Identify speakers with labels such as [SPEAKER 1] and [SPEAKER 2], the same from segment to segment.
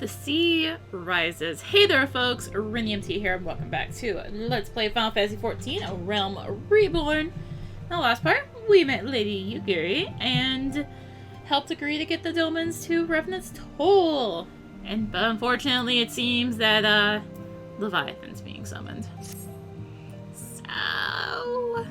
[SPEAKER 1] The sea rises. Hey there, folks. Rinimt here, and welcome back to Let's Play Final Fantasy XIV, A Realm Reborn. In the last part, we met Lady Yugiri and helped agree to get the Dolmens to Revenant's Toll. But unfortunately, it seems that Leviathan's being summoned. So,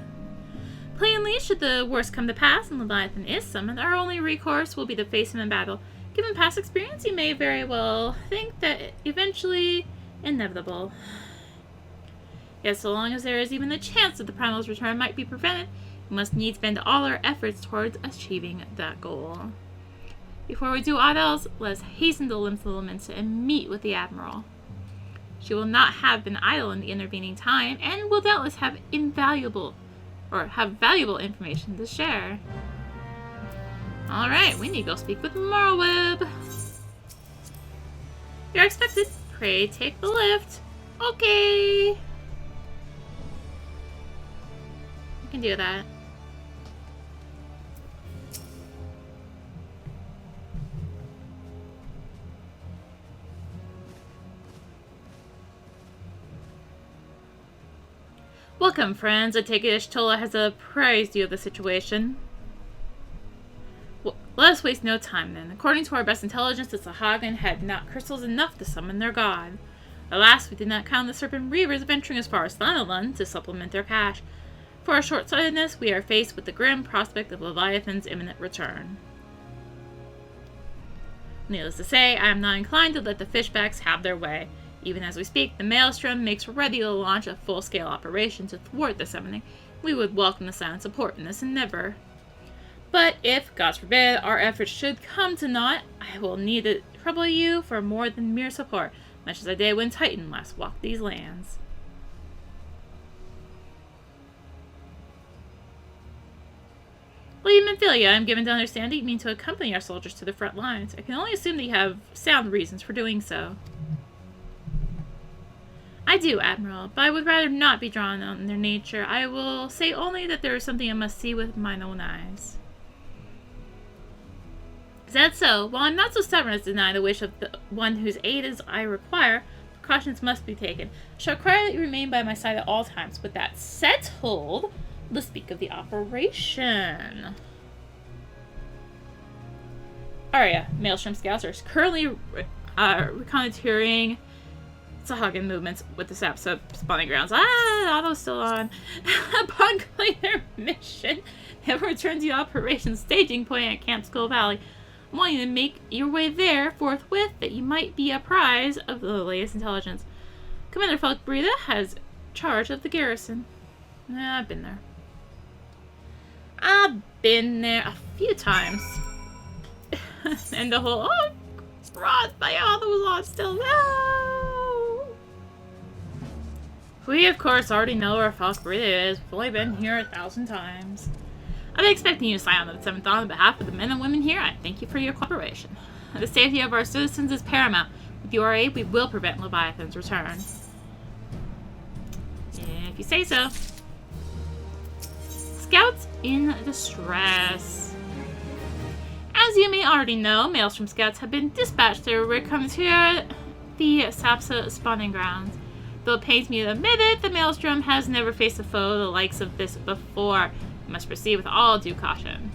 [SPEAKER 1] plainly, should the worst come to pass and Leviathan is summoned, our only recourse will be to face him in battle. Given past experience, you may very well think that eventually inevitable. Yet so long as there is even the chance that the Primal's return might be prevented, we must needs bend all our efforts towards achieving that goal. Before we do aught else, let us hasten to Limsa and meet with the Admiral. She will not have been idle in the intervening time, and will doubtless have valuable information to share. Alright, we need to go speak with Marweb. You're expected. Pray take the lift. Okay. We can do that. Welcome, friends. I take it Ishtola has apprised you of the situation. Well, let us waste no time then. According to our best intelligence, the Sahagin had not crystals enough to summon their god. Alas, we did not count the Serpent Reavers venturing as far as Thanalan to supplement their cache. For our short-sightedness, we are faced with the grim prospect of Leviathan's imminent return. Needless to say, I am not inclined to let the fishbacks have their way. Even as we speak, the Maelstrom makes ready to launch a full-scale operation to thwart the summoning. We would welcome the silent support in this endeavor. But if, God forbid, our efforts should come to naught, I will need to trouble you for more than mere support, much as I did when Titan last walked these lands. William and Philia, I am given to understand that you mean to accompany our soldiers to the front lines. I can only assume that you have sound reasons for doing so. I do, Admiral, but I would rather not be drawn on their nature. I will say only that there is something I must see with mine own eyes. Is that so? While I'm not so stubborn as to deny the wish of the one whose aid I require, precautions must be taken. I shall require that you remain by my side at all times. With that settled, let's speak of the operation. Arya, Maelstrom scouts are currently reconnoitering Sahagin movements with the sap spawning grounds. Auto's still on. Upon completing their mission, they will return to the operations staging point at Camp Skull Valley. I want you to make your way there forthwith, that you might be apprised of the latest intelligence. Commander Falkbreda has charge of the garrison. I've been there. I've been there a few times. And the whole, oh, Rod, my auto was on still. No! We, of course, already know where Falkbreda is. We've only been here 1,000 times. I've been expecting you to sign on the 7th on behalf of the men and women here. I thank you for your cooperation. The safety of our citizens is paramount. With your aid, we will prevent Leviathan's return. If you say so. Scouts in distress. As you may already know, Maelstrom scouts have been dispatched to reconnoiter the Sapsa spawning grounds. Though it pains me to admit it, the Maelstrom has never faced a foe the likes of this before. We must proceed with all due caution.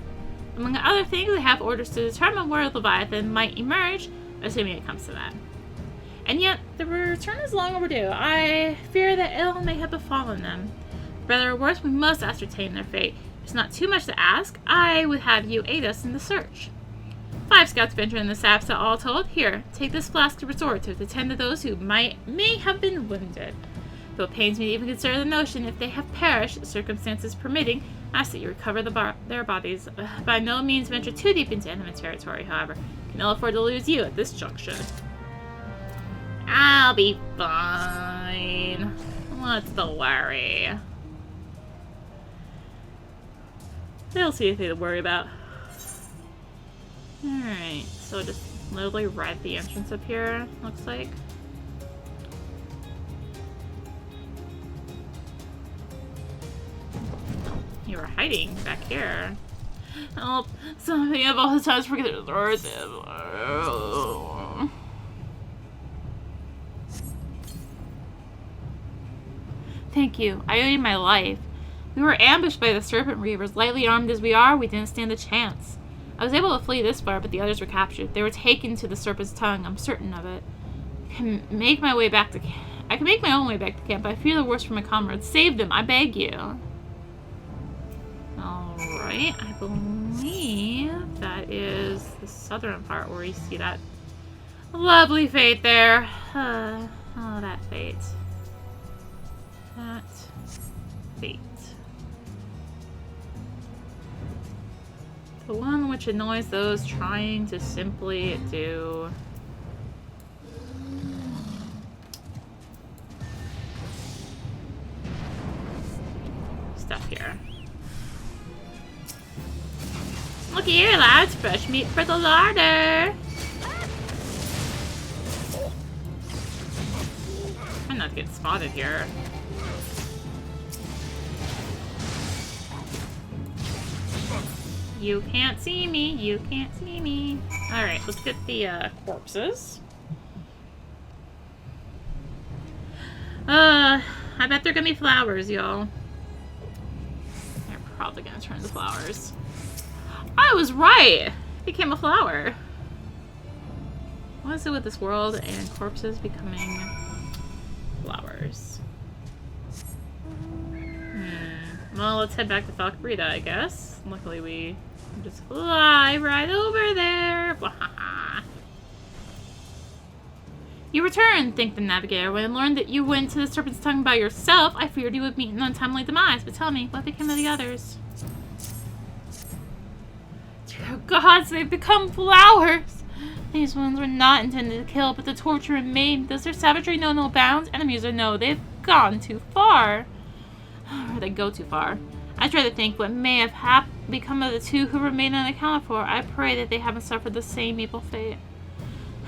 [SPEAKER 1] Among other things, they have orders to determine where Leviathan might emerge, assuming it comes to that. And yet, the return is long overdue. I fear that ill may have befallen them. For better or worse, we must ascertain their fate. It's not too much to ask. I would have you aid us in the search. 5 scouts venture in the Sapsa, all told. Here, take this flask to resort to tend to those who may have been wounded. Though it pains me to even consider the notion, if they have perished, circumstances permitting, ask that you recover their bodies. By no means venture too deep into enemy territory, however. Can ill afford to lose you at this juncture. I'll be fine. What's the worry? I don't see anything to worry about. Alright, so just literally right the entrance up here, looks like. You were hiding back here. Help! Somebody of all the times forget their authoritative. Thank you. I owe you my life. We were ambushed by the Serpent Reavers. Lightly armed as we are, we didn't stand a chance. I was able to flee this far, but the others were captured. They were taken to the Serpent's Tongue. I'm certain of it. I can make my own way back to camp, but I fear the worst for my comrades. Save them, I beg you. Alright, I believe that is the southern part where you see that lovely fate there. Oh, that fate. That fate. The one which annoys those trying to simply do stuff here. Look here, lads. Fresh meat for the larder. Try not to get spotted here. You can't see me. You can't see me. Alright, let's get the corpses. I bet they're gonna be flowers, y'all. They're probably gonna turn to flowers. I was right! It became a flower. What is it with this world and corpses becoming flowers? Well, let's head back to Falcabrita, I guess. Luckily, we can just fly right over there. You returned, thanked the navigator. When I learned that you went to the Serpent's Tongue by yourself, I feared you would meet an untimely demise. But tell me, what became of the others? Dear gods, they've become flowers! These ones were not intended to kill, but to torture and maim. Does their savagery know no bounds? Enemies or no, they've gone too far. Or they go too far. I try to think what may have become of the two who remain unaccounted for. I pray that they haven't suffered the same evil fate.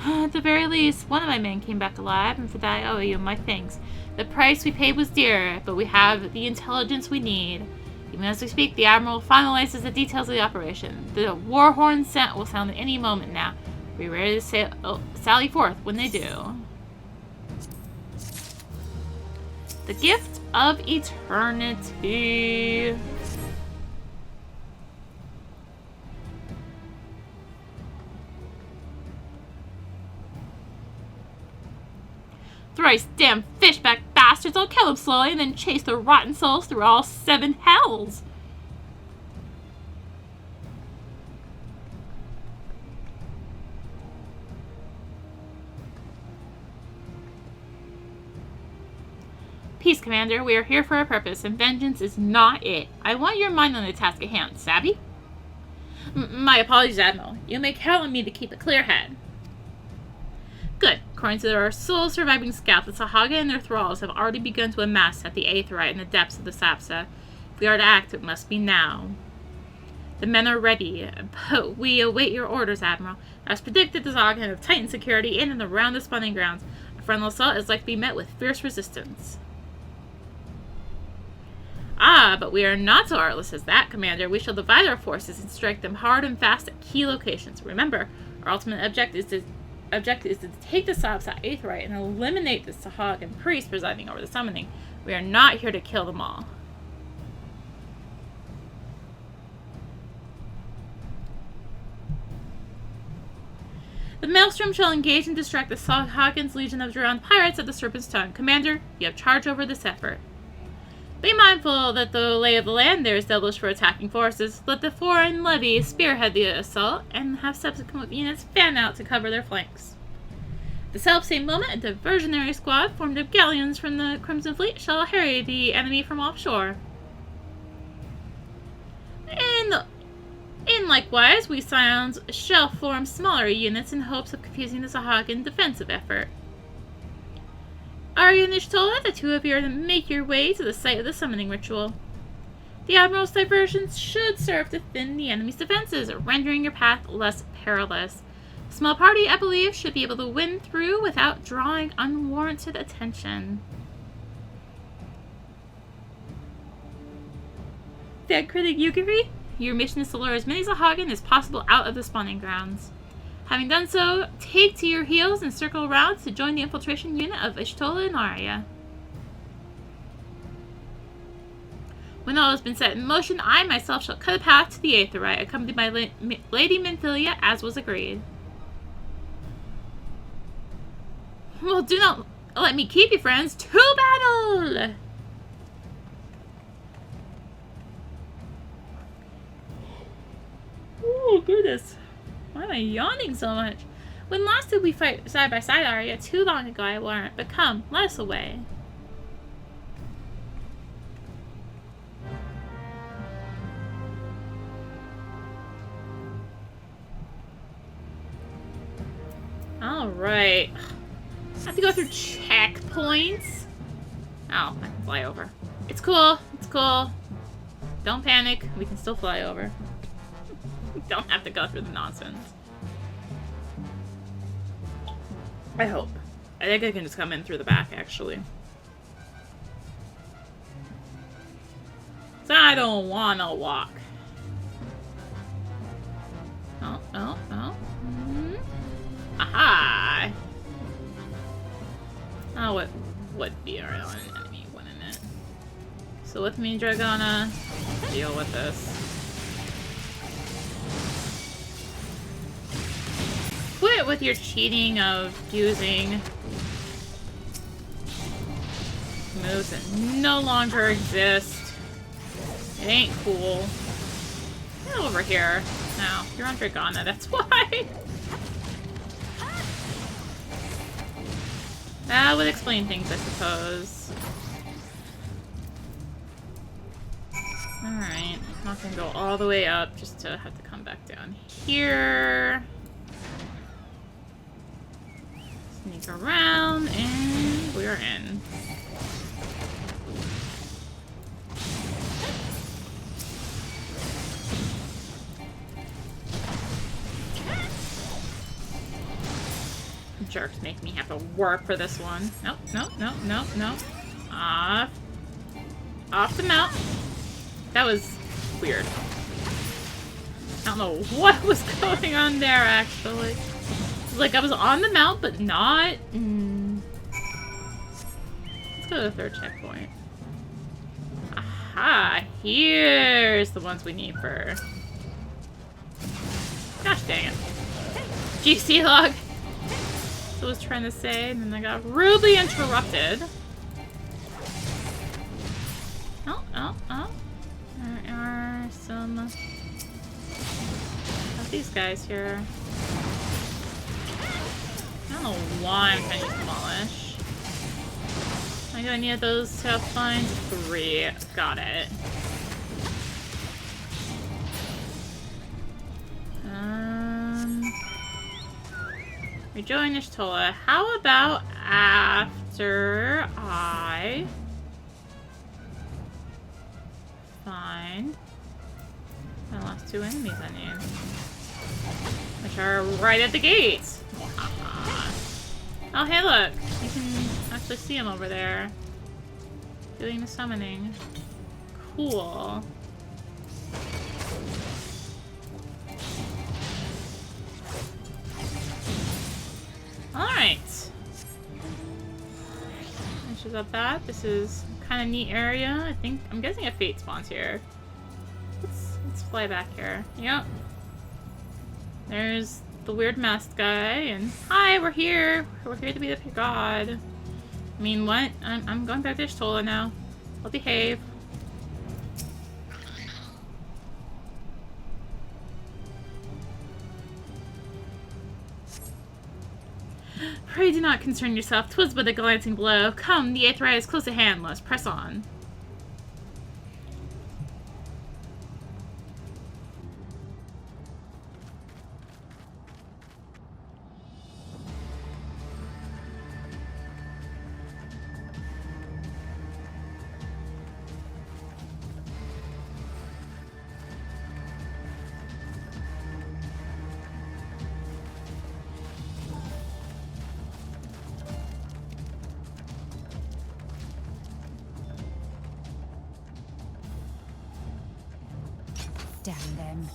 [SPEAKER 1] At the very least, one of my men came back alive, and for that I owe you my thanks. The price we paid was dear, but we have the intelligence we need. Even as we speak, the Admiral finalizes the details of the operation. The war horn will sound at any moment now. Be ready to sally forth when they do. The gift of eternity. Thrice damned fishback bastards! I'll kill them slowly and then chase their rotten souls through all 7 hells! Peace, Commander. We are here for a purpose, and vengeance is not it. I want your mind on the task at hand, savvy? My apologies, Admiral. You may count on me to keep a clear head. Good. According to our sole surviving scout, the Sahaga and their thralls have already begun to amass at the Aetheryte in the depths of the Sapsa. If we are to act, it must be now. The men are ready, but we await your orders, Admiral. As predicted, the Sahaga have tightened security in and around the spawning grounds. A frontal assault is likely to be met with fierce resistance. Ah, but we are not so artless as that, Commander. We shall divide our forces and strike them hard and fast at key locations. Remember, our ultimate objective is to take the Sapsa Aetheryte and eliminate the Sahag and priest presiding over the summoning. We are not here to kill them all. The Maelstrom shall engage and distract the Sahagan's legion of drowned pirates at the Serpent's Tongue. Commander, you have charge over this effort. Be mindful that the lay of the land there is devilish for attacking forces. Let the foreign levy spearhead the assault, and have subsequent units fan out to cover their flanks. At the self-same moment, a diversionary squad formed of galleons from the Crimson Fleet shall harry the enemy from offshore. In likewise, we Scions shall form smaller units in hopes of confusing the Sahagan defensive effort. Arya and Ishtola, the two of you are to make your way to the site of the summoning ritual. The Admiral's diversions should serve to thin the enemy's defenses, rendering your path less perilous. A small party, I believe, should be able to win through without drawing unwarranted attention. Dead Critic Yugiri, your mission is to lure as many Sahagan as possible out of the spawning grounds. Having done so, take to your heels and circle around to join the infiltration unit of Ishtola and Arya. When all has been set in motion, I myself shall cut a path to the Aetheryte, accompanied by Lady Menthilia, as was agreed. Well, do not let me keep you, friends. To battle! Oh, goodness. Why am I yawning so much? When last did we fight side by side, Arya? Too long ago, I warrant. But come, let us away. Alright. I have to go through checkpoints. Oh, I can fly over. It's cool. It's cool. Don't panic. We can still fly over. Don't have to go through the nonsense. I hope. I think I can just come in through the back, actually. So I don't wanna walk. Oh, oh, oh. Aha! Oh, what would be our enemy, wouldn't it? So with me, Dragona, deal with this. Quit with your cheating of using moves that no longer exist. It ain't cool. Get over here. No, you're on Dragona, that's why. That would explain things, I suppose. Alright, I'm not gonna go all the way up just to have to come back down here. Sneak around, and we're in. Jerks make me have to work for this one. Nope, nope, nope, nope, nope. Off. Off the mount. That was weird. I don't know what was going on there, actually. Like, I was on the mount, but not... Let's go to the third checkpoint. Aha! Here's the ones we need for... Gosh dang it. GC log! I was trying to say, and then I got rudely interrupted. Oh, oh, oh. There are some of these guys here. I don't know why I'm trying to demolish. How do I need those to find? 3. Got it. Rejoin Ishtola. How about after I find my last 2 enemies I need? Which are right at the gates. Oh, hey, look. You can actually see them over there. Doing the summoning. Cool. Alright. Which is not bad. This is kind of neat area. I'm guessing a fate spawns here. Let's fly back here. Yep. There's the weird masked guy, and hi, we're here. We're here to beat up your god. I mean, what? I'm going back to Ishtola now. I'll behave. Pray do not concern yourself. 'Twas but a glancing blow. Come, the Aetheryte is close at hand. Let's press on.
[SPEAKER 2] Damn them.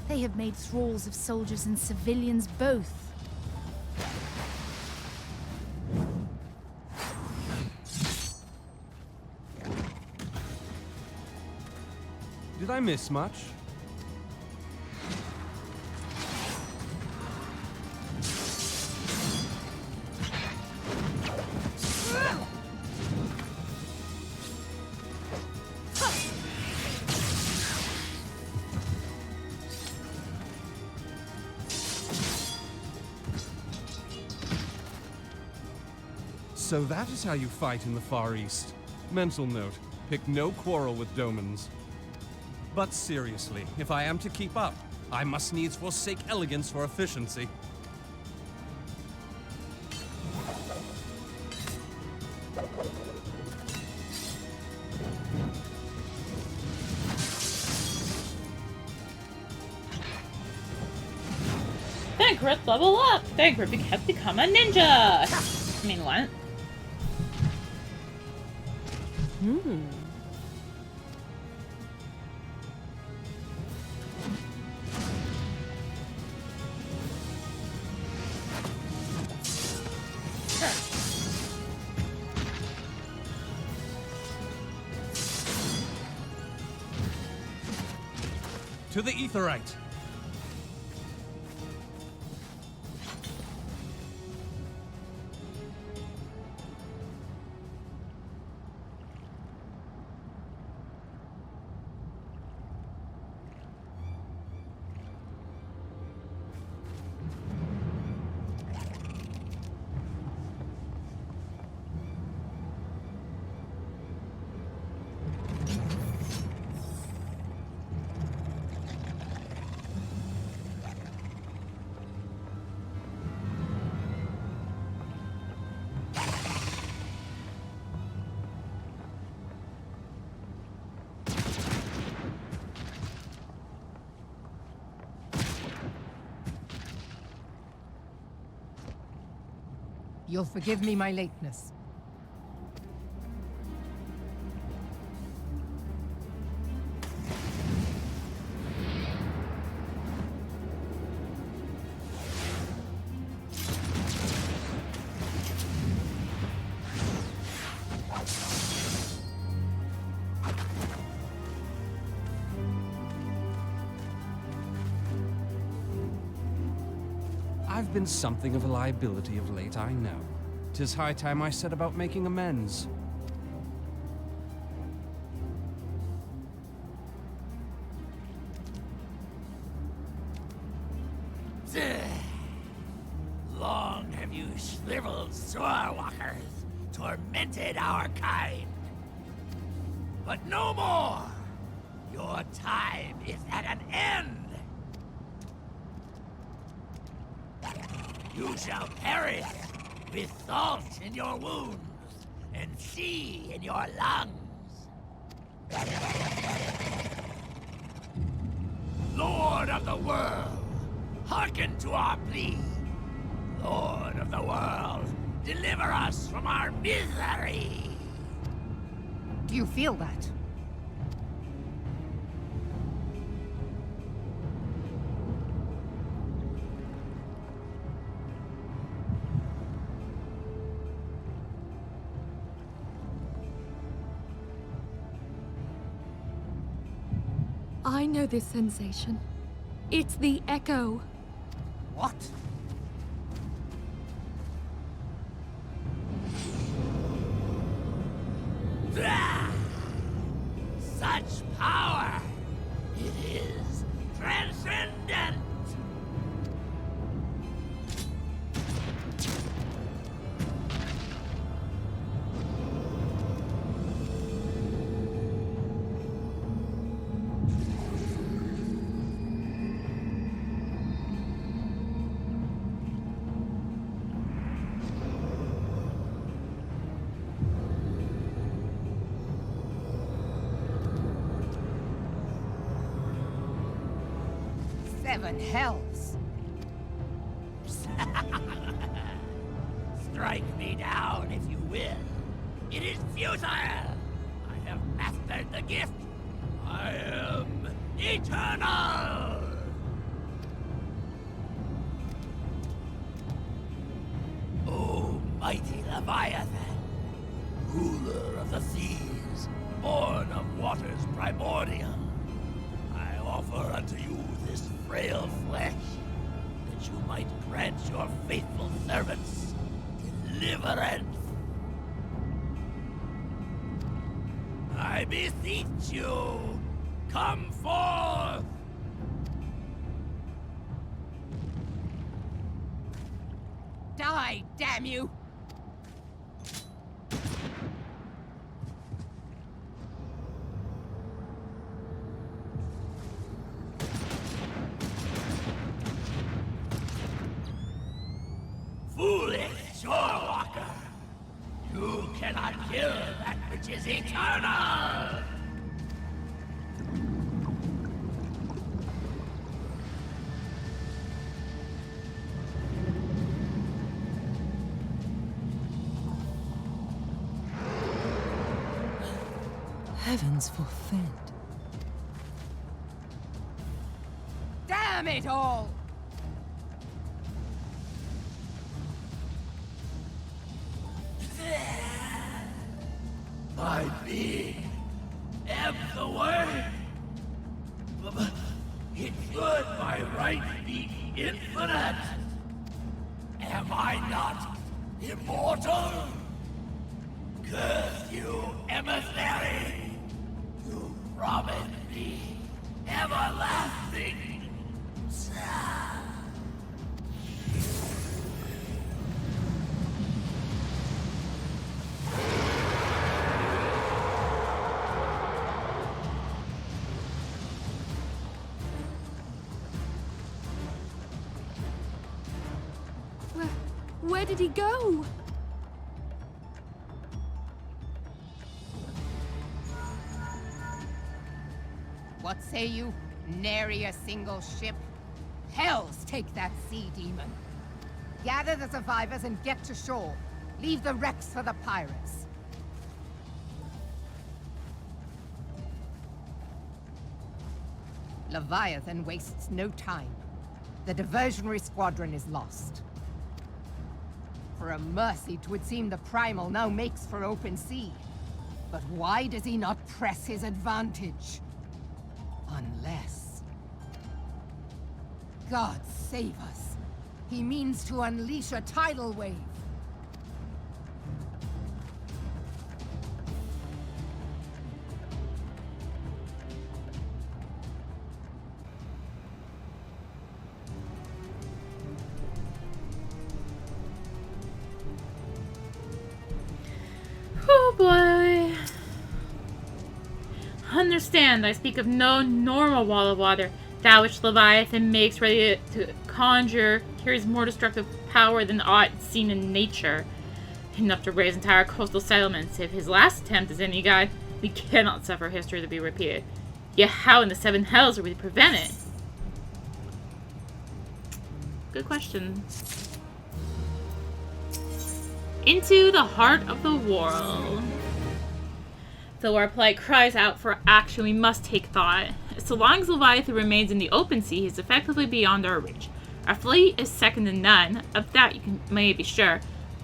[SPEAKER 2] They have made thralls of soldiers and civilians both.
[SPEAKER 3] Did I miss much? So that is how you fight in the Far East. Mental note, pick no quarrel with Domans. But seriously, if I am to keep up, I must needs forsake elegance for efficiency.
[SPEAKER 1] Thancred, level up! Thancred has become a ninja! I mean, what?
[SPEAKER 3] To the Aetheryte!
[SPEAKER 4] You'll forgive me my lateness.
[SPEAKER 3] I've been something of a liability of late, I know. 'Tis high time I set about making amends.
[SPEAKER 5] Long have you shriveled swordwalkers tormented our kind. But no more! Your time is at an end! You shall perish with salt in your wounds and sea in your lungs. Lord of the world, hearken to our plea. Lord of the world, deliver us from our misery.
[SPEAKER 4] Do you feel that?
[SPEAKER 6] I know this sensation. It's the echo.
[SPEAKER 5] What? Ah! Such power! It is transcendent!
[SPEAKER 4] Seven hells!
[SPEAKER 5] Strike me down if you will. It is futile! I have mastered the gift. I am eternal! O mighty Leviathan, ruler of the seas, born of waters primordial, offer unto you this frail flesh, that you might grant your faithful servants deliverance. I beseech you, come forth!
[SPEAKER 4] Die, damn you!
[SPEAKER 5] Foolish shorewalker! You cannot kill that which is eternal!
[SPEAKER 7] Heavens forfend.
[SPEAKER 4] Damn it all!
[SPEAKER 5] My being ebbs away. But it should by right be infinite. Am I not immortal? Curse you, emissary! You promised me everlasting.
[SPEAKER 6] Where did he go?
[SPEAKER 4] What say you? Nary a single ship? Hells take that sea demon. Gather the survivors and get to shore. Leave the wrecks for the pirates. Leviathan wastes no time. The diversionary squadron is lost. For a mercy, 'twould seem the Primal now makes for open sea. But why does he not press his advantage? Unless... God save us. He means to unleash a tidal wave.
[SPEAKER 1] Oh boy. Understand, I speak of no normal wall of water. That which Leviathan makes ready to conjure carries more destructive power than aught seen in nature. Enough to raise entire coastal settlements. If his last attempt is any guide, we cannot suffer history to be repeated. Yet how in the seven hells are we to prevent it? Good question. Into the heart of the Whorl. Though our plight cries out for action, we must take thought. So long as Leviathan remains in the open sea, he is effectively beyond our reach. Our fleet is second to none, of that you may be sure.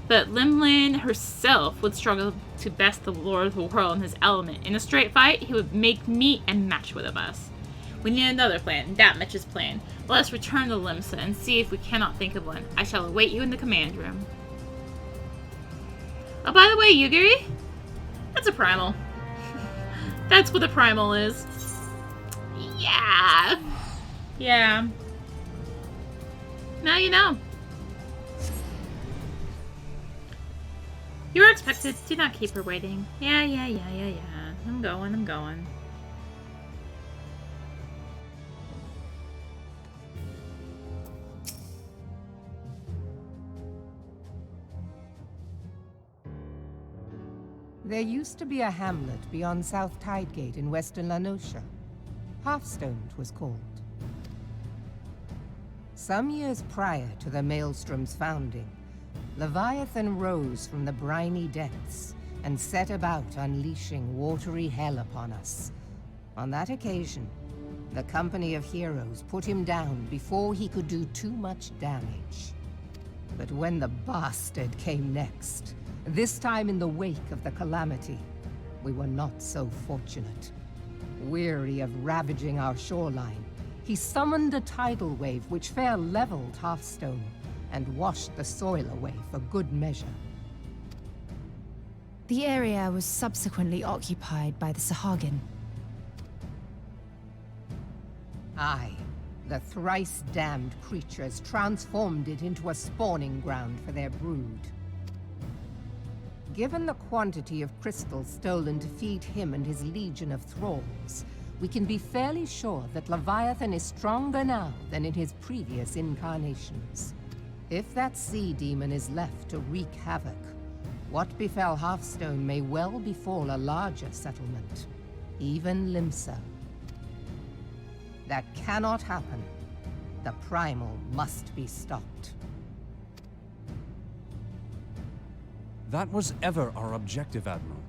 [SPEAKER 1] But Limlin herself would struggle to best the Lord of the Whorl in his element. In a straight fight, he would make meet and match with us. We need another plan. That much is plain. Let us return to Limsa and see if we cannot think of one. I shall await you in the command room. Oh, by the way, Yugiri, that's a primal. That's what a primal is. Yeah. Yeah. Now you know. You were expected. Do not keep her waiting. Yeah. I'm going.
[SPEAKER 4] There used to be a hamlet beyond South Tidegate in western Lanosha. Halfstone, 'twas called. Some years prior to the Maelstrom's founding, Leviathan rose from the briny depths and set about unleashing watery hell upon us. On that occasion, the company of heroes put him down before he could do too much damage. But when the bastard came next, this time in the wake of the calamity, we were not so fortunate. Weary of ravaging our shoreline, he summoned a tidal wave which fair leveled Hearthstone and washed the soil away for good measure.
[SPEAKER 2] The area was subsequently occupied by the Sahagin.
[SPEAKER 4] Aye, the thrice-damned creatures transformed it into a spawning ground for their brood. Given the quantity of crystals stolen to feed him and his legion of thralls, we can be fairly sure that Leviathan is stronger now than in his previous incarnations. If that sea demon is left to wreak havoc, what befell Hearthstone may well befall a larger settlement, even Limsa. That cannot happen. The primal must be stopped.
[SPEAKER 3] That was ever our objective, Admiral.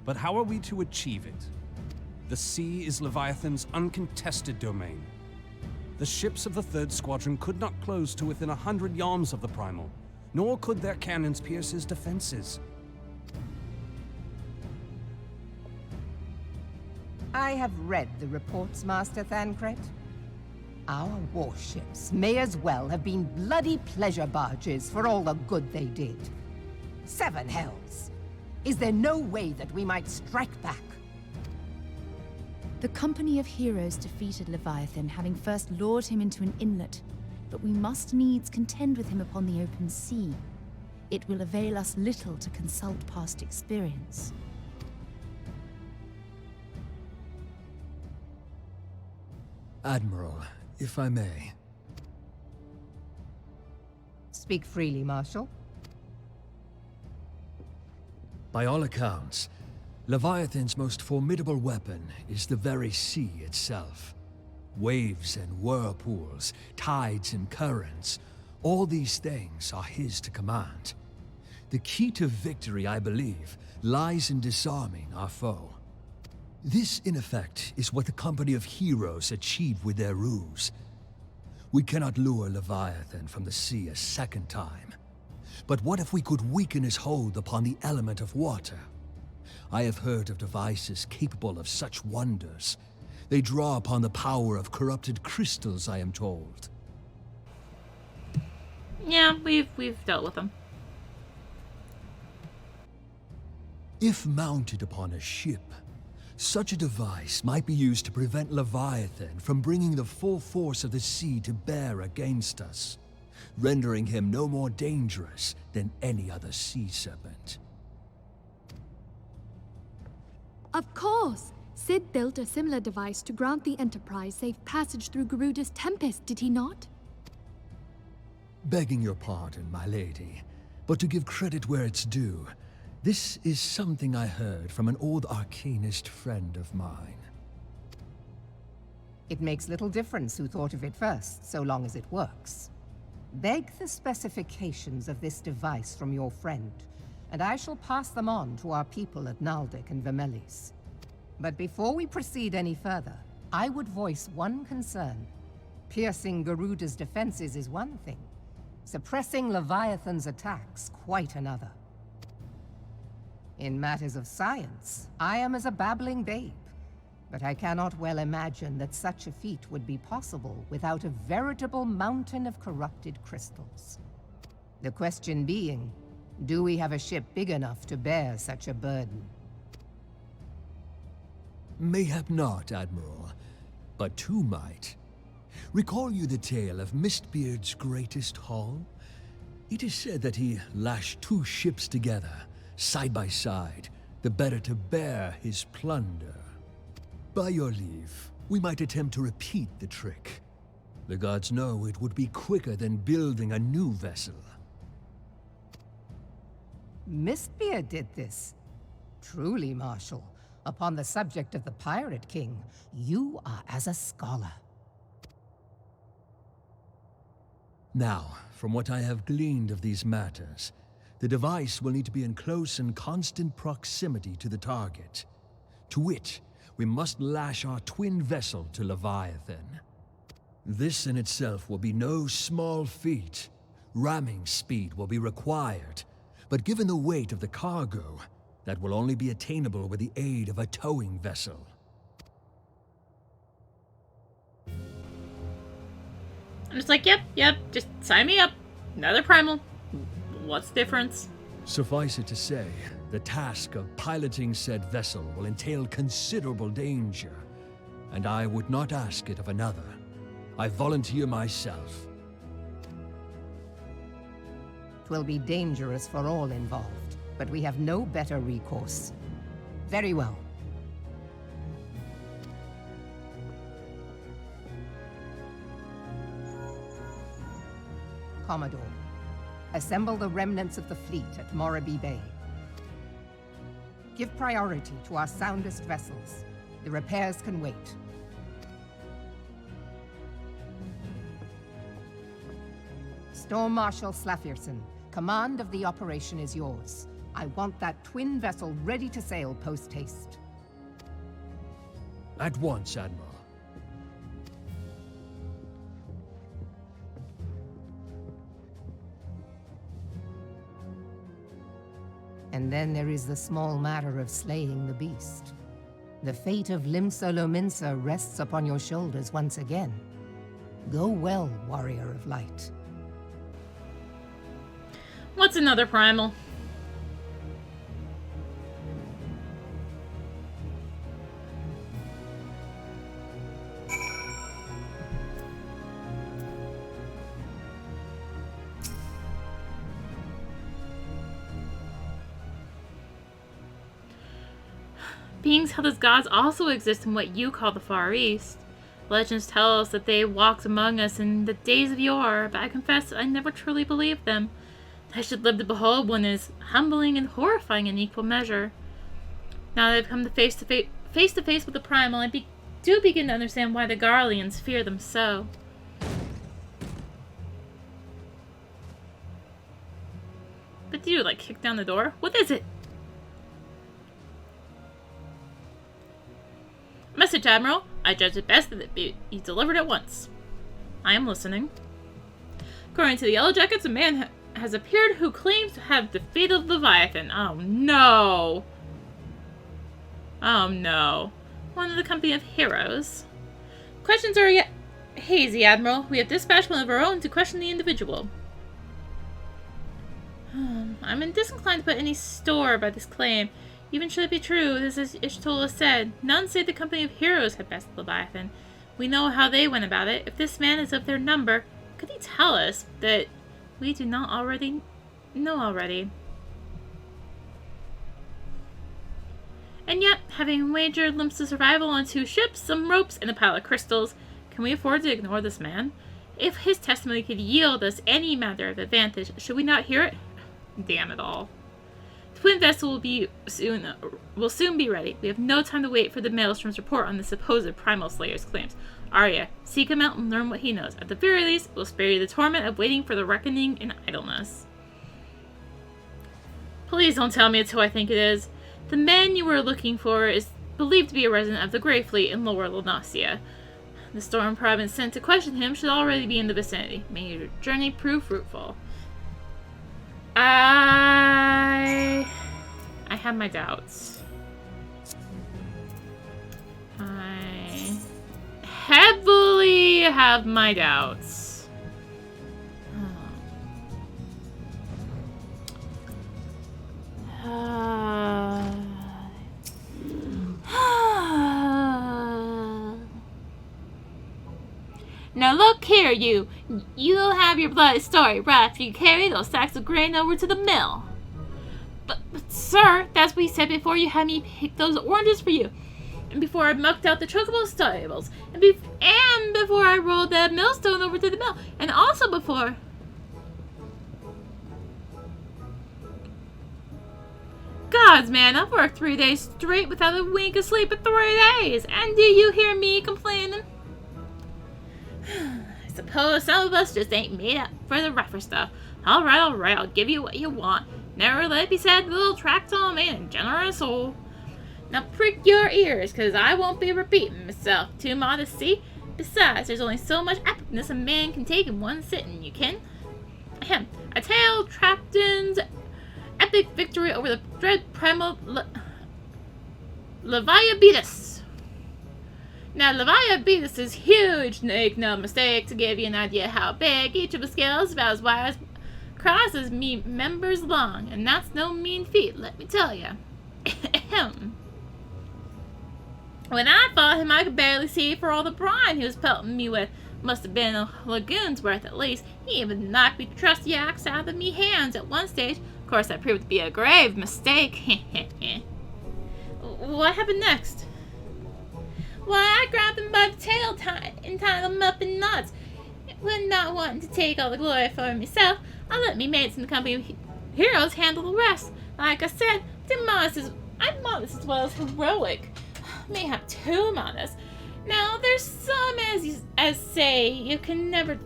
[SPEAKER 3] But how are we to achieve it? The sea is Leviathan's uncontested domain. The ships of the 3rd Squadron could not close to within 100 yards of the primal, nor could their cannons pierce his defenses.
[SPEAKER 4] I have read the reports, Master Thancred. Our warships may as well have been bloody pleasure barges for all the good they did. 7 hells! Is there no way that we might strike back?
[SPEAKER 2] The company of heroes defeated Leviathan, having first lured him into an inlet, but we must needs contend with him upon the open sea. It will avail us little to consult past experience.
[SPEAKER 7] Admiral, if I may.
[SPEAKER 4] Speak freely, Marshal.
[SPEAKER 7] By all accounts, Leviathan's most formidable weapon is the very sea itself. Waves and whirlpools, tides and currents, all these things are his to command. The key to victory, I believe, lies in disarming our foe. This, in effect, is what the company of heroes achieved with their ruse. We cannot lure Leviathan from the sea a second time. But what if we could weaken his hold upon the element of water? I have heard of devices capable of such wonders. They draw upon the power of corrupted crystals, I am told.
[SPEAKER 1] Yeah, we've dealt with them.
[SPEAKER 7] If mounted upon a ship, such a device might be used to prevent Leviathan from bringing the full force of the sea to bear against us, rendering him no more dangerous than any other sea serpent.
[SPEAKER 6] Of course! Sid built a similar device to grant the Enterprise safe passage through Garuda's Tempest, did he not?
[SPEAKER 7] Begging your pardon, my lady, but to give credit where it's due, this is something I heard from an old arcanist friend of mine.
[SPEAKER 4] It makes little difference who thought of it first, so long as it works. Beg the specifications of this device from your friend, and I shall pass them on to our people at Naldic and Vermelis. But before we proceed any further, I would voice one concern. Piercing Garuda's defenses is one thing. Suppressing Leviathan's attacks, quite another. In matters of science, I am as a babbling babe, but I cannot well imagine that such a feat would be possible without a veritable mountain of corrupted crystals. The question being, do we have a ship big enough to bear such a burden?
[SPEAKER 7] Mayhap not, Admiral, but two might. Recall you the tale of Mistbeard's greatest haul? It is said that he lashed 2 ships together, side by side, the better to bear his plunder. By your leave, we might attempt to repeat the trick. The gods know it would be quicker than building a new vessel.
[SPEAKER 4] Mistbeard did this. Truly, Marshal, upon the subject of the Pirate King, you are as a scholar.
[SPEAKER 7] Now, from what I have gleaned of these matters, the device will need to be in close and constant proximity to the target. To wit, we must lash our twin vessel to Leviathan. This in itself will be no small feat. Ramming speed will be required, but given the weight of the cargo, that will only be attainable with the aid of a towing vessel.
[SPEAKER 1] I'm just like, yep, just sign me up. Another primal. What's the difference?
[SPEAKER 7] Suffice it to say, the task of piloting said vessel will entail considerable danger, and I would not ask it of another. I volunteer myself.
[SPEAKER 4] 'Twill be dangerous for all involved, but we have no better recourse. Very well. Commodore, assemble the remnants of the fleet at Morabee Bay. Give priority to our soundest vessels. The repairs can wait. Storm Marshal Slafierson, command of the operation is yours. I want that twin vessel ready to sail post-haste.
[SPEAKER 7] At once, Admiral.
[SPEAKER 4] And then there is the small matter of slaying the beast. The fate of Limsa Lominsa rests upon your shoulders once again. Go well, warrior of light.
[SPEAKER 1] What's another primal? Beings held as gods also exist in what you call the Far East. Legends tell us that they walked among us in the days of yore, but I confess I never truly believed them. I should live to behold one is humbling and horrifying in equal measure. Now that I've come to face to face with the primal, I do begin to understand why the Garleans fear them so. But do you, like, kick down the door? What is it? Message, Admiral. I judge it best that it be delivered at once. I am listening. According to the Yellow Jackets, a man has appeared who claims to have defeated Leviathan. Oh no! Oh no. One of the company of heroes. Questions are yet hazy, Admiral. We have dispatched one of our own to question the individual. I'm disinclined to put any store by this claim. Even should it be true, as Ishtola said, none save the company of heroes had bested Leviathan. We know how they went about it. If this man is of their number, could he tell us that we do not already know already? And yet, having wagered Limsa's survival on 2 ships, some ropes, and a pile of crystals, can we afford to ignore this man? If his testimony could yield us any matter of advantage, should we not hear it? Damn it all. The twin vessel will soon be ready. We have no time to wait for the Maelstrom's report on the supposed Primal Slayer's claims. Arya, seek him out and learn what he knows. At the very least, it will spare you the torment of waiting for the reckoning in idleness. Please don't tell me it's who I think it is. The man you were looking for is believed to be a resident of the Grey Fleet in Lower Lunacia. The storm province sent to question him should already be in the vicinity. May your journey prove fruitful. I have my doubts. I heavily have my doubts. Now look here, you. You'll have your bloody story right after you carry those sacks of grain over to the mill. But sir, that's what you said before you had me pick those oranges for you. And before I mucked out the chocobo stables. And before I rolled that millstone over to the mill. And also before... Gods, man, I've worked 3 days straight without a wink of sleep in 3 days. And do you hear me complaining? I suppose some of us just ain't made up for the rougher stuff. Alright, I'll give you what you want. Never let it be said, little tract-on man and generous soul. Now prick your ears, cause I won't be repeating myself to modesty. Besides, there's only so much epicness a man can take in one sitting, you can. Ahem. I tell Trapton's epic victory over the dread primal Leviathan. Now, Leviathan is huge. Make no mistake, to give you an idea how big, each of the scales about as wide as crosses me members long, and that's no mean feat, let me tell you. When I fought him, I could barely see for all the brine he was pelting me with. Must have been a lagoon's worth at least. He even knocked me trusty axe out of me hands at one stage. Of course, that proved to be a grave mistake. What happened next? Why, I grabbed him by the tail and tied him up in knots. When not wanting to take all the glory for myself, I let me mates in the company of heroes handle the rest. Like I said, I'm modest as well as heroic. Mayhap too modest. Now, there's some as say you can never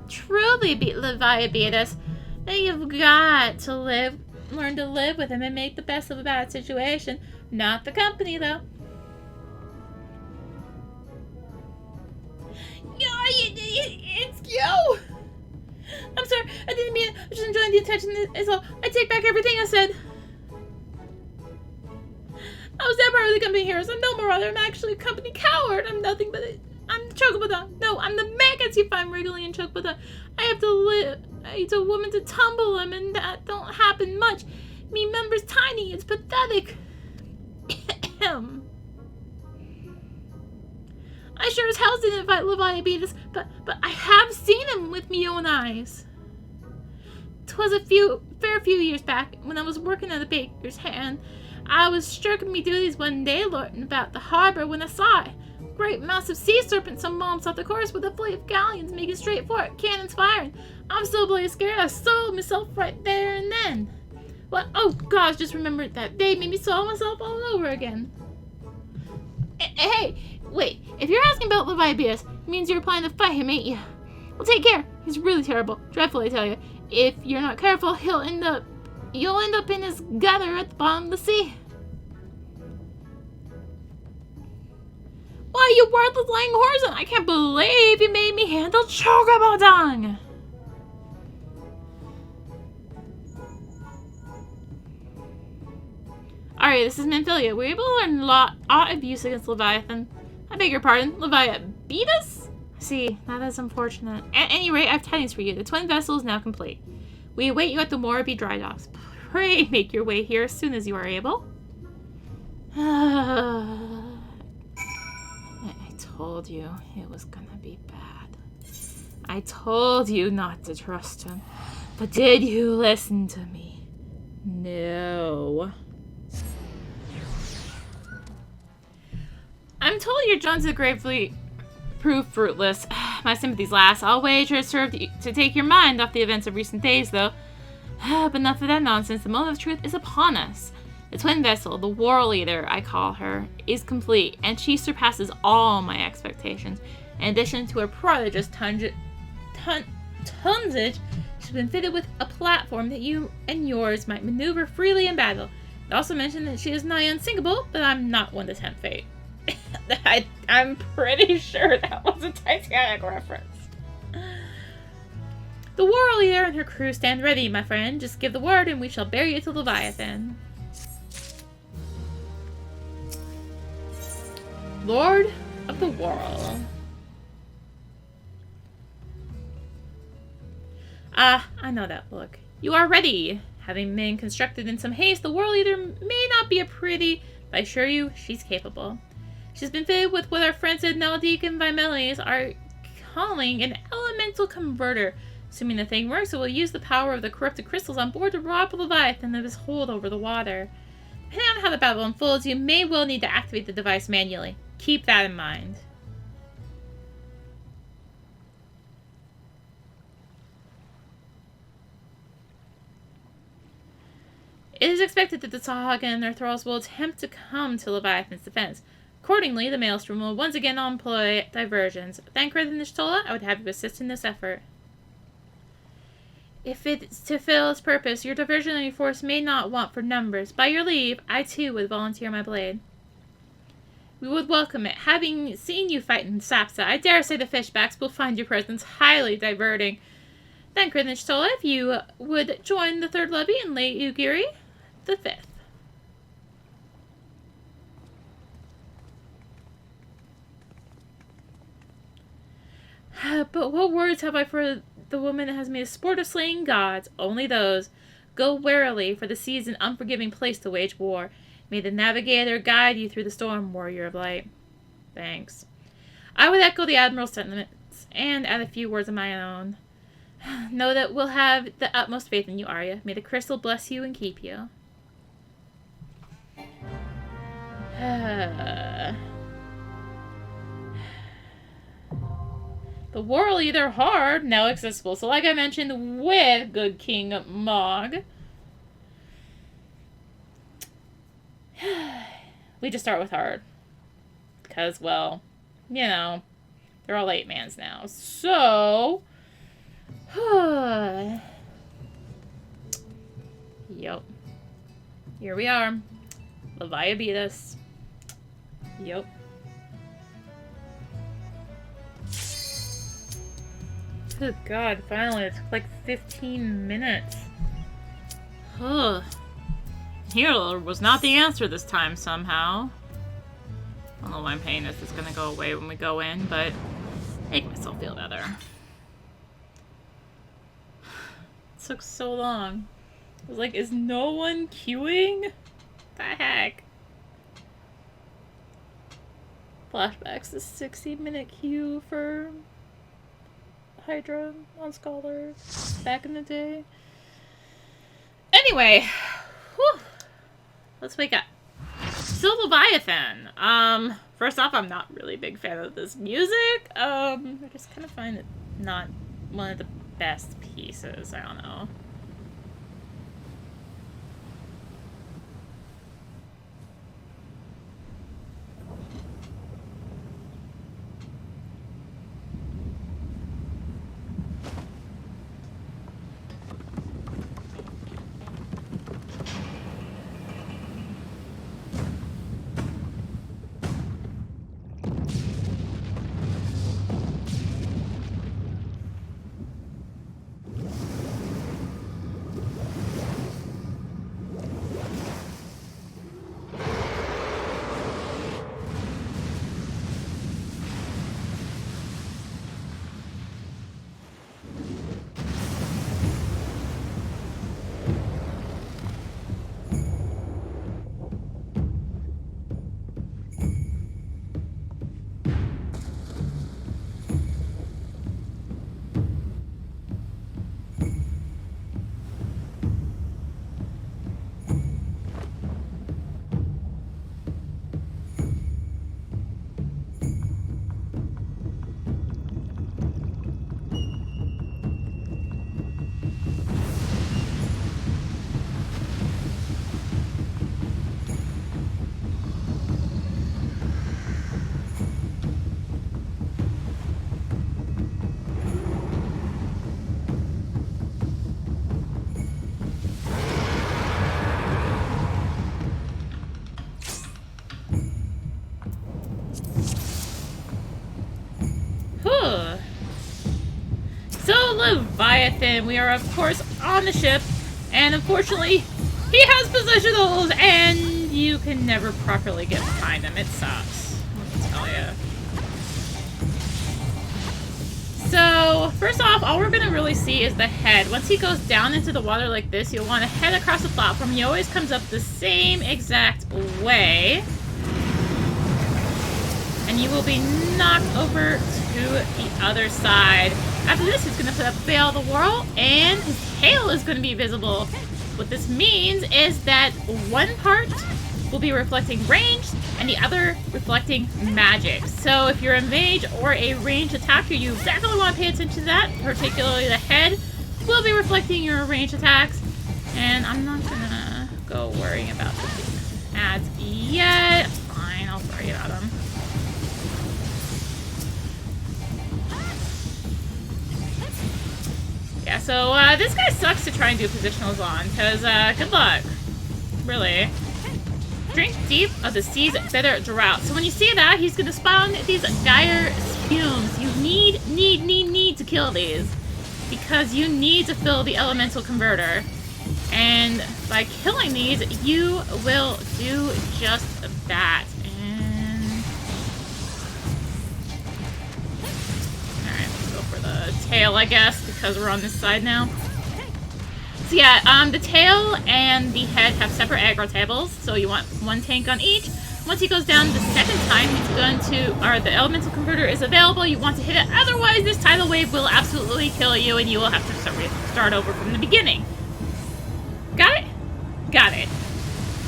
[SPEAKER 1] truly beat Leviathan. That you've got to learn to live with him and make the best of a bad situation. Not the company, though. It's you! I'm sorry, I didn't mean it. I was just enjoying the attention is all. I take back everything I said. I was never the company heroes. I'm no marauder. I'm actually a company coward. I'm nothing but I'm the Chocobodon. No, I'm the maggots you find wriggling in Chocobodon. I have to live. I need a woman to tumble him, and that don't happen much. Me member's tiny. It's pathetic. I sure as hell didn't invite Leviathan, but I have seen him with me own eyes. 'Twas a fair few years back when I was working at a baker's hand. I was stroking me duties one day, lording about the harbor, when I saw it. Great massive sea serpent some moments off the course with a fleet of galleons making straight for it, cannons firing. I'm so bloody scared I sold myself right there and then. Well, oh gosh, just remembered that day made me saw myself all over again. Hey, wait, if you're asking about Leviathan, it means you're planning to fight him, ain't you? Well, take care. He's really terrible. Dreadful, I tell you. If you're not careful, you'll end up in his gutter at the bottom of the sea. Why, you worthless lying whoreson! I can't believe you made me handle Chocobodon! Alright, this is Manphilia. We're able to learn a lot of use against Leviathan. I beg your pardon, Leviathan beat us? See, that is unfortunate. At any rate, I have tidings for you. The twin vessel is now complete. We await you at the Moraby dry docks. Pray make your way here as soon as you are able. I told you it was gonna be bad. I told you not to trust him. But did you listen to me? No. I'm told your John's are gravely proved fruitless. My sympathies last. I'll wager it served to take your mind off the events of recent days, though. But enough of that nonsense. The moment of truth is upon us. The twin vessel, the Whorleater, I call her, is complete, and she surpasses all my expectations. In addition to her prodigious tonnage, she's been fitted with a platform that you and yours might maneuver freely in battle. It also mentioned that she is nigh unsinkable, but I'm not one to tempt fate. I'm pretty sure that was a Titanic reference. The Whorleater and her crew stand ready, my friend. Just give the word and we shall bear you to Leviathan. Lord of the Whorl. Ah, I know that look. You are ready. Having been constructed in some haste, the Whorleater may not be a pretty, but I assure you, she's capable. She's been fitted with what our friends at Neldik and Vimelis are calling an elemental converter. Assuming the thing works, it will use the power of the corrupted crystals on board to rob Leviathan of his hold over the water. Depending on how the battle unfolds, you may well need to activate the device manually. Keep that in mind. It is expected that the Sahagin and their thralls will attempt to come to Leviathan's defense. Accordingly, the Maelstrom will once again employ diversions. Thank Nishtola, I would have you assist in this effort. If it's to fill its purpose, your diversion and your force may not want for numbers. By your leave, I too would volunteer my blade. We would welcome it. Having seen you fight in Sapsa, I dare say the fishbacks will find your presence highly diverting. Then, Nishtola, if you would join the 3rd levy and late Ugiri, the 5th. But what words have I for the woman that has made a sport of slaying gods? Only those. Go warily, for the sea is an unforgiving place to wage war. May the navigator guide you through the storm, warrior of light. Thanks. I would echo the Admiral's sentiments, and add a few words of my own. Know that we'll have the utmost faith in you, Arya. May the crystal bless you and keep you. The Whorleater hard, now accessible. So like I mentioned with Good King Mog, we just start with hard. Because, well, you know, they're all 8-mans now. So, yep. Here we are. Leviathan beat us. Yep. Good God, finally, it took like 15 minutes. Ugh. Here was not the answer this time somehow. I don't know why I'm paying this. It's gonna go away when we go in, but make myself feel better. It took so long. I was like, is no one queuing? What the heck? Flashbacks, the 60-minute queue for Hydra on Scholar back in the day. Anyway, whew, let's wake up. So Leviathan. First off, I'm not really a big fan of this music. I just kind of find it not one of the best pieces. I don't know. Leviathan, we are of course on the ship, and unfortunately he has possession holes and you can never properly get behind him. It sucks, let me tell you. So first off, all we're gonna really see is the head. Once he goes down into the water like this, you'll want to head across the platform. He always comes up the same exact way, and you will be knocked over to the other side. After this, he's going to put up Veil of the Whorl, and his tail is going to be visible. What this means is that one part will be reflecting range, and the other reflecting magic. So if you're a mage or a ranged attacker, you definitely want to pay attention to that. Particularly the head will be reflecting your ranged attacks. And I'm not going to go worrying about the ads yet. Fine, I'll worry about them. Yeah, so this guy sucks to try and do positionals on, because good luck. Really. Drink deep of the sea's bitter drought. So when you see that, he's going to spawn these dire spumes. You need to kill these, because you need to fill the elemental converter. And by killing these, you will do just that. And alright, let's go tail, I guess, because we're on this side now. So yeah, the tail and the head have separate aggro tables, so you want one tank on each. Once he goes down the second time, he's going to, or the elemental converter is available, you want to hit it, otherwise this tidal wave will absolutely kill you and you will have to start over from the beginning. Got it? Got it.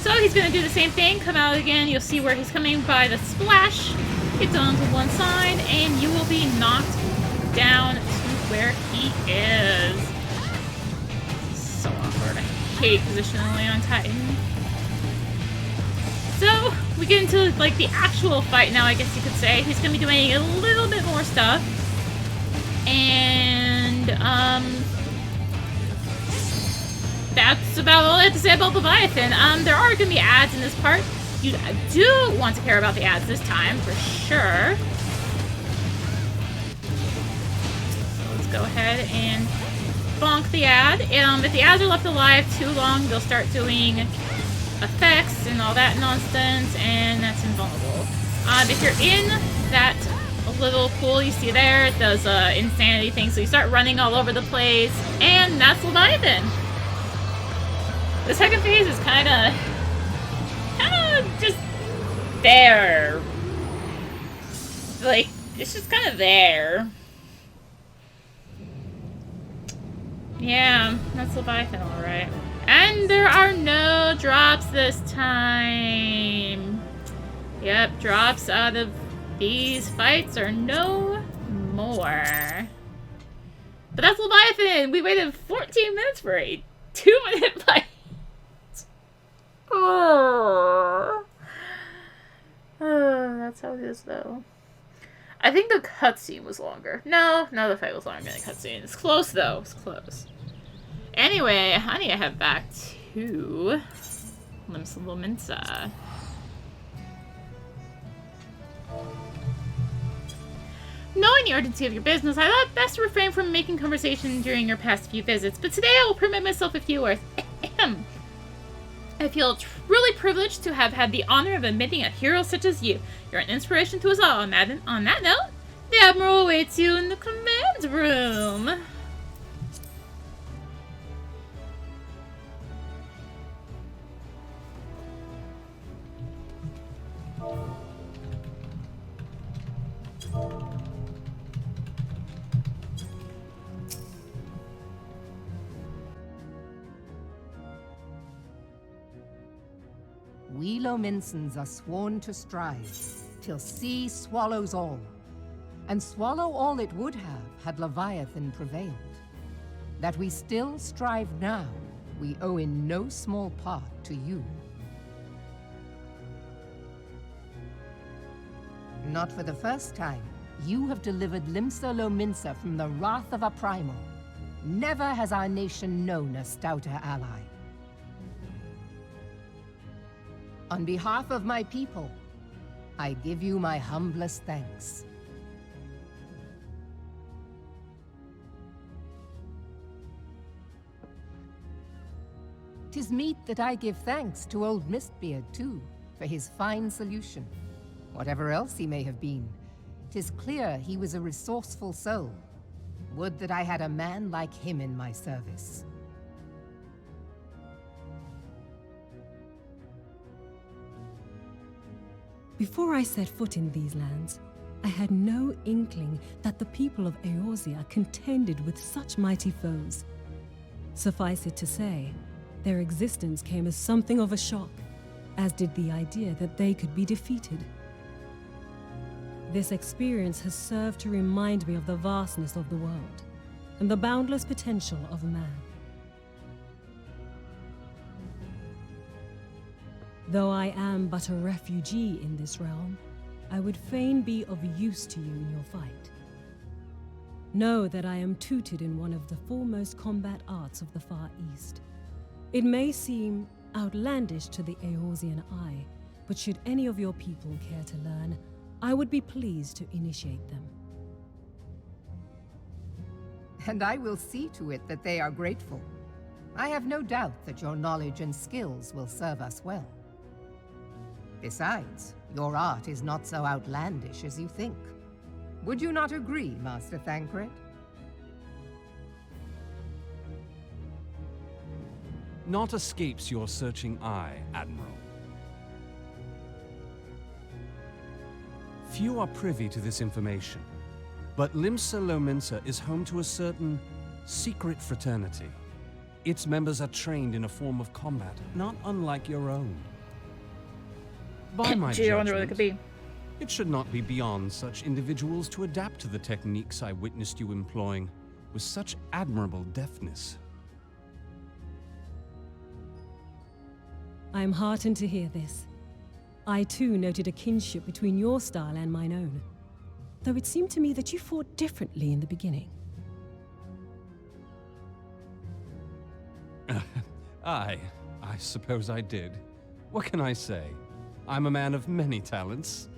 [SPEAKER 1] So he's going to do the same thing, come out again, you'll see where he's coming by the splash, get down to one side, and you will be knocked down to where he is. So awkward. I hate positionally on Titan. So, we get into, like, the actual fight now, I guess you could say. He's gonna be doing a little bit more stuff. And, that's about all I have to say about Leviathan. There are gonna be ads in this part. You do want to care about the ads this time, for sure. So let's go ahead and bonk the ad. If the ads are left alive too long, they'll start doing effects and all that nonsense, and that's invulnerable. If you're in that little pool you see there, it does insanity thing, so you start running all over the place, and that's Leviathan. The second phase is kind of just there. Like, it's just kind of there. Yeah, that's Leviathan, alright. And there are no drops this time. Yep, drops out of these fights are no more. But that's Leviathan! We waited 14 minutes for a 2-minute fight. Oh, that's how it is, though. I think the cutscene was longer. No, the fight was longer than the cutscene. It's close, though. It's close. Anyway, I need to head back to Limsa. Knowing the urgency of your business, I thought best to refrain from making conversation during your past few visits, but today I will permit myself a few words. I feel truly privileged to have had the honor of admitting a hero such as you. You're an inspiration to us all. On that note, the Admiral awaits you in the command room.
[SPEAKER 4] We Lominsons are sworn to strive, till sea swallows all. And swallow all it would have, had Leviathan prevailed. That we still strive now, we owe in no small part to you. Not for the first time, you have delivered Limsa Lominsa from the wrath of a primal. Never has our nation known a stouter ally. On behalf of my people, I give you my humblest thanks. 'Tis meet that I give thanks to old Mistbeard, too, for his fine solution. Whatever else he may have been, 'tis clear he was a resourceful soul. Would that I had a man like him in my service.
[SPEAKER 8] Before I set foot in these lands, I had no inkling that the people of Eorzea contended with such mighty foes. Suffice it to say, their existence came as something of a shock, as did the idea that they could be defeated. This experience has served to remind me of the vastness of the world, and the boundless potential of man. Though I am but a refugee in this realm, I would fain be of use to you in your fight. Know that I am tutored in one of the foremost combat arts of the Far East. It may seem outlandish to the Eorzean eye, but should any of your people care to learn, I would be pleased to initiate them.
[SPEAKER 4] And I will see to it that they are grateful. I have no doubt that your knowledge and skills will serve us well. Besides, your art is not so outlandish as you think. Would you not agree, Master Thancred?
[SPEAKER 3] Naught escapes your searching eye, Admiral. Few are privy to this information, but Limsa Lominsa is home to a certain secret fraternity. Its members are trained in a form of combat not unlike your own. By my
[SPEAKER 1] Gee, I wonder what it
[SPEAKER 3] judgment,
[SPEAKER 1] could be.
[SPEAKER 3] it should not be beyond such individuals to adapt to the techniques I witnessed you employing with such admirable deftness.
[SPEAKER 8] I am heartened to hear this. I too noted a kinship between your style and mine own, though it seemed to me that you fought differently in the beginning.
[SPEAKER 3] I suppose I did. What can I say? I'm a man of many talents.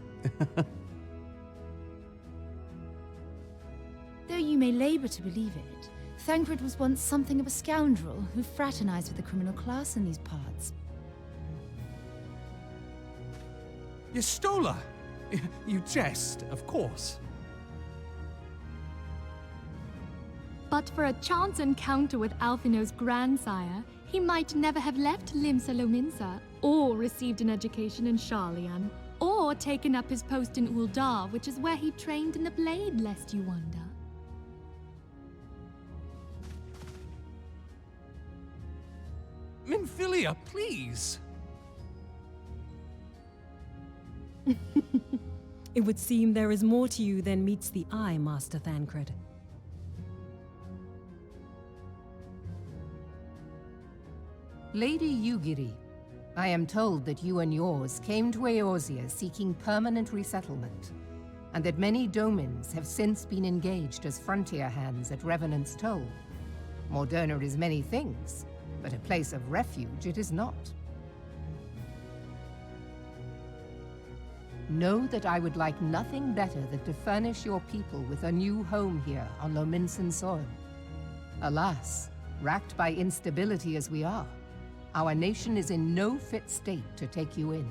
[SPEAKER 2] Though you may labor to believe it, Thancred was once something of a scoundrel who fraternized with the criminal class in these parts.
[SPEAKER 3] Yestola! You jest, of course.
[SPEAKER 6] But for a chance encounter with Alphino's grandsire, he might never have left Limsa Lominsa, or received an education in Sharlayan, or taken up his post in Uldar, which is where he trained in the blade, lest you wonder.
[SPEAKER 3] Minfilia, please!
[SPEAKER 8] It would seem there is more to you than meets the eye, Master Thancred.
[SPEAKER 4] Lady Yugiri, I am told that you and yours came to Eorzea seeking permanent resettlement, and that many domins have since been engaged as frontier hands at Revenant's Toll. Moderna is many things, but a place of refuge it is not. Know that I would like nothing better than to furnish your people with a new home here on Lominsan soil. Alas, racked by instability as we are, our nation is in no fit state to take you in.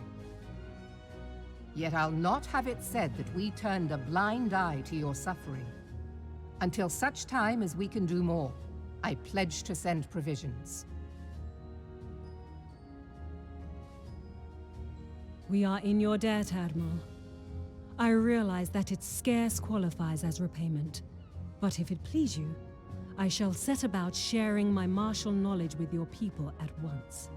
[SPEAKER 4] Yet I'll not have it said that we turned a blind eye to your suffering. Until such time as we can do more, I pledge to send provisions.
[SPEAKER 8] We are in your debt, Admiral. I realize that it scarce qualifies as repayment, but if it please you, I shall set about sharing my martial knowledge with your people at once.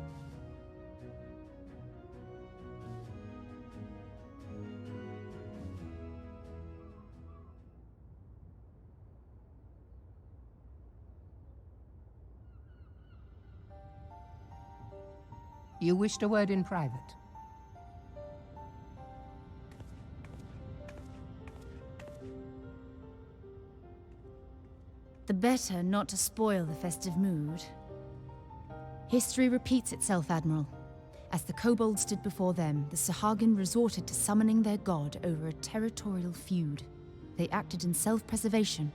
[SPEAKER 4] You wished a word in private.
[SPEAKER 2] The better not to spoil the festive mood. History repeats itself, Admiral. As the kobolds did before them, the Sahagin resorted to summoning their god over a territorial feud. They acted in self-preservation.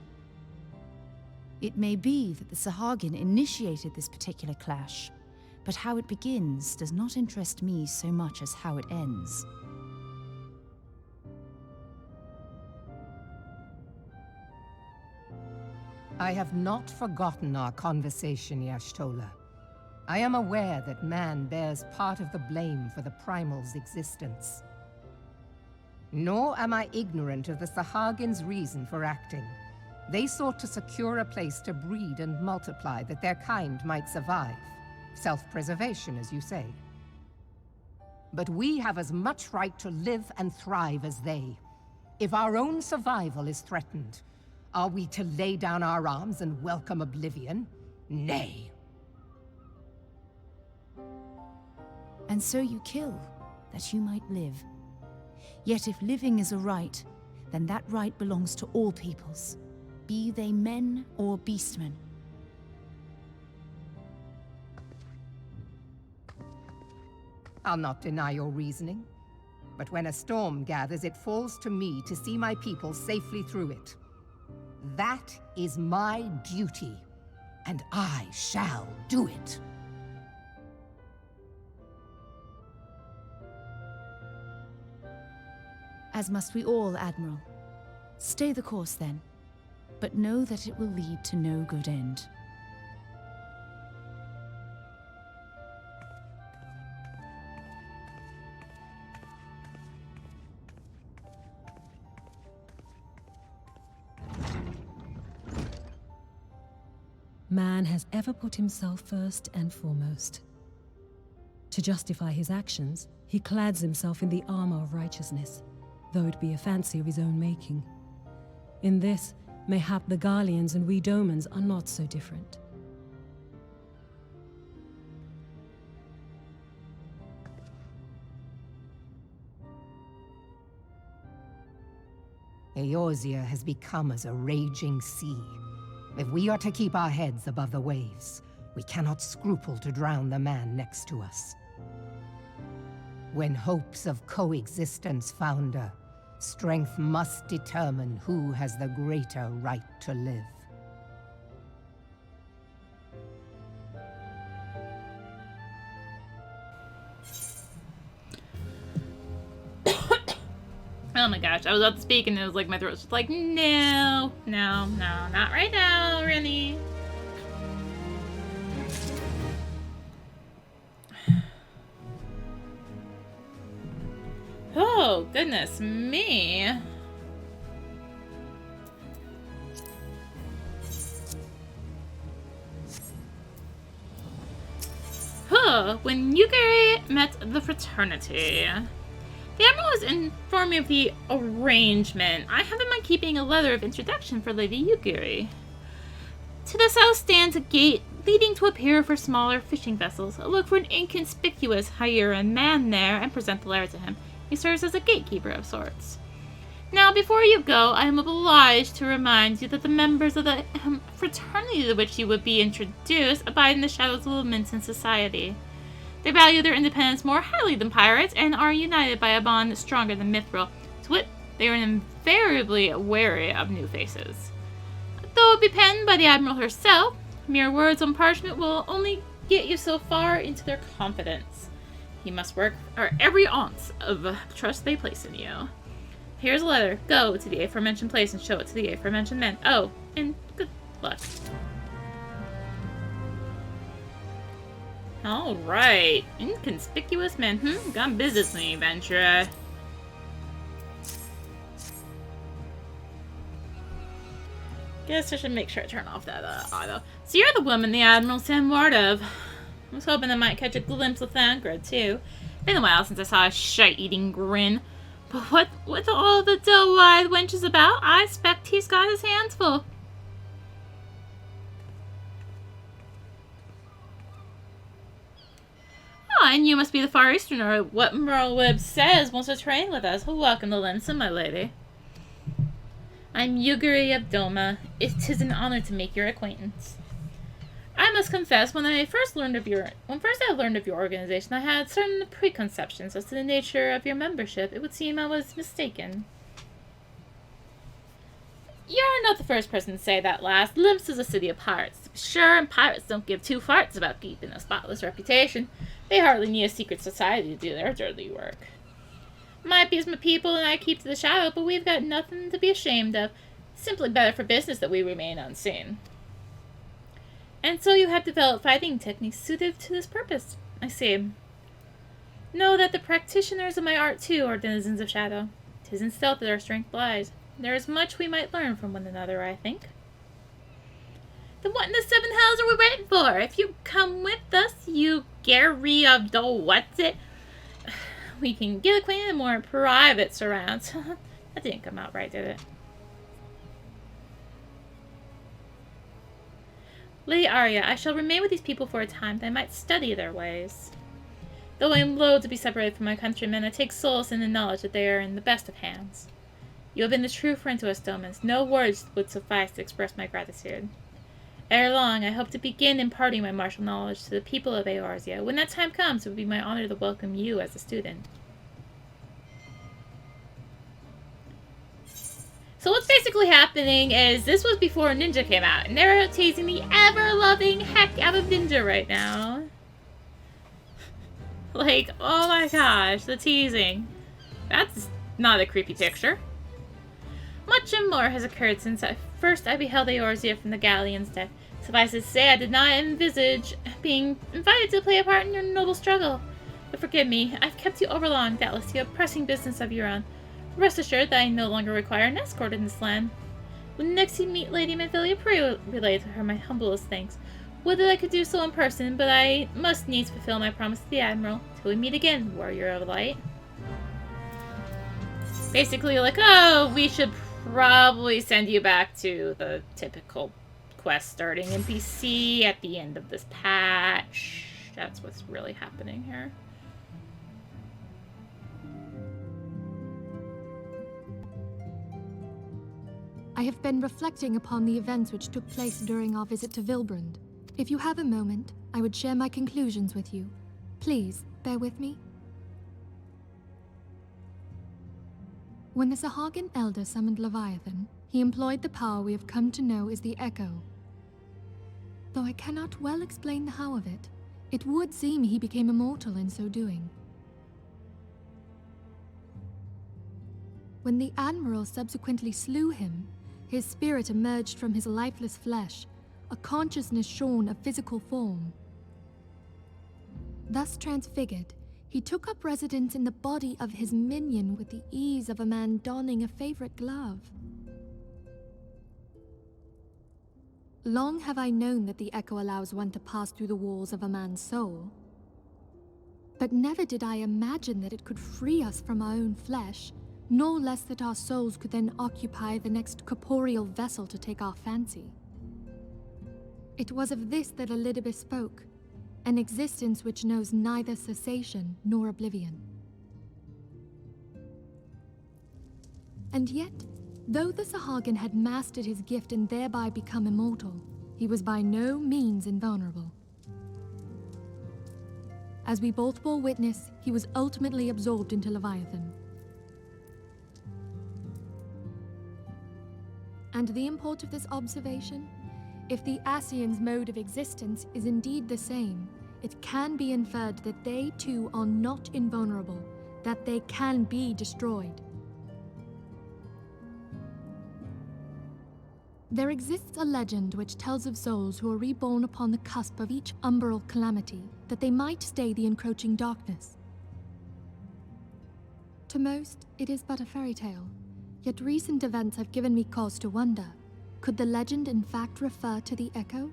[SPEAKER 2] It may be that the Sahagin initiated this particular clash, but how it begins does not interest me so much as how it ends.
[SPEAKER 4] I have not forgotten our conversation, Y'ashtola. I am aware that man bears part of the blame for the Primal's existence. Nor am I ignorant of the Sahagin's reason for acting. They sought to secure a place to breed and multiply that their kind might survive. Self-preservation, as you say. But we have as much right to live and thrive as they. If our own survival is threatened, are we to lay down our arms and welcome oblivion? Nay.
[SPEAKER 2] And so you kill, that you might live. Yet if living is a right, then that right belongs to all peoples, be they men or beastmen.
[SPEAKER 4] I'll not deny your reasoning, but when a storm gathers, it falls to me to see my people safely through it. That is my duty, and I shall do it.
[SPEAKER 2] As must we all, Admiral. Stay the course then, but know that it will lead to no good end.
[SPEAKER 8] Man has ever put himself first and foremost. To justify his actions, he clads himself in the armor of righteousness, though it be a fancy of his own making. In this, mayhap the Garleans and we Domans are not so different.
[SPEAKER 4] Eorzea has become as a raging sea. If we are to keep our heads above the waves, we cannot scruple to drown the man next to us. When hopes of coexistence founder, strength must determine who has the greater right to live.
[SPEAKER 1] Oh my gosh, I was about to speak and it was like my throat was just like, no, not right now, Rennie. Oh, goodness me. When Yugiri met the fraternity, the Admiral has informed me of the arrangement. I have in mind keeping a letter of introduction for Lady Yugiri. To the south stands a gate leading to a pier for smaller fishing vessels. Look for an inconspicuous Hyaran man there and present the letter to him. He serves as a gatekeeper of sorts. Now, before you go, I am obliged to remind you that the members of the fraternity to which you would be introduced abide in the shadows of Leviathan society. They value their independence more highly than pirates and are united by a bond stronger than mithril. To wit, they are invariably wary of new faces. Though it be penned by the Admiral herself, mere words on parchment will only get you so far into their confidence. You must work for every ounce of trust they place in you. Here's a letter. Go to the aforementioned place and show it to the aforementioned men. Oh, and good luck. Alright. Inconspicuous men. Got business in the adventure. Guess I should make sure I turn off that auto. So you're the woman the Admiral sent word of. I was hoping I might catch a glimpse of Thancred, too. Been a while since I saw a shite-eating grin. But what with all the doe-eyed wenches about, I expect he's got his hands full. Oh, and you must be the Far Easterner. What Merlewib says wants to train with us. Welcome to Lensa, my lady. I'm Yugiri of Doma. It is an honor to make your acquaintance. I must confess, when I first learned of your organization, I had certain preconceptions as to the nature of your membership. It would seem I was mistaken. You're not the first person to say that last. Limps is a city of pirates, to be sure, and pirates don't give two farts about keeping a spotless reputation. They hardly need a secret society to do their dirty work. Might be as my people and I keep to the shadow, but we've got nothing to be ashamed of. Simply better for business that we remain unseen. And so you have developed fighting techniques suited to this purpose. I see. Know that the practitioners of my art, too, are denizens of shadow. 'Tis in stealth that our strength lies. There is much we might learn from one another, I think. Then what in the seven hells are we waiting for? If you come with us, you Gary of the what's it? We can get acquainted in more private surrounds. That didn't come out right, did it? Lady Arya, I shall remain with these people for a time, that I might study their ways. Though I am loath to be separated from my countrymen, I take solace in the knowledge that they are in the best of hands. You have been the true friend to us, Domans. No words would suffice to express my gratitude. Ere long, I hope to begin imparting my martial knowledge to the people of Eorzea. When that time comes, it would be my honor to welcome you as a student. So what's basically happening is this was before Ninja came out, and they're teasing the ever-loving heck out of Ninja right now. Like, oh my gosh, the teasing. That's not a creepy picture. Much and more has occurred since first I beheld Eorzea from the galleon's deck. Suffice it to say, I did not envisage being invited to play a part in your noble struggle. But forgive me, I've kept you overlong, doubtless you have pressing business of your own. Rest assured that I no longer require an escort in this land. When next you meet Lady Mathilda, pray relay to her my humblest thanks. Would that I could do so in person, but I must needs fulfill my promise to the Admiral. Till we meet again, Warrior of Light. Basically, like, oh, we should probably send you back to the typical quest starting NPC at the end of this patch. That's what's really happening here.
[SPEAKER 6] I have been reflecting upon the events which took place during our visit to Vilbrand. If you have a moment, I would share my conclusions with you. Please, bear with me. When the Sahagin Elder summoned Leviathan, he employed the power we have come to know as the Echo. Though I cannot well explain the how of it, it would seem he became immortal in so doing. When the Admiral subsequently slew him, his spirit emerged from his lifeless flesh, a consciousness shorn of physical form. Thus transfigured, he took up residence in the body of his minion with the ease of a man donning a favorite glove. Long have I known that the Echo allows one to pass through the walls of a man's soul. But never did I imagine that it could free us from our own flesh, nor less that our souls could then occupy the next corporeal vessel to take our fancy. It was of this that Elizabeth spoke, an existence which knows neither cessation nor oblivion. And yet, though the Sahagin had mastered his gift and thereby become immortal, he was by no means invulnerable. As we both bore witness, he was ultimately absorbed into Leviathan. And the import of this observation? If the Ascians' mode of existence is indeed the same, it can be inferred that they too are not invulnerable, that they can be destroyed. There exists a legend which tells of souls who are reborn upon the cusp of each umbral calamity, that they might stay the encroaching darkness. To most, it is but a fairy tale, yet recent events have given me cause to wonder. Could the legend in fact refer to the Echo?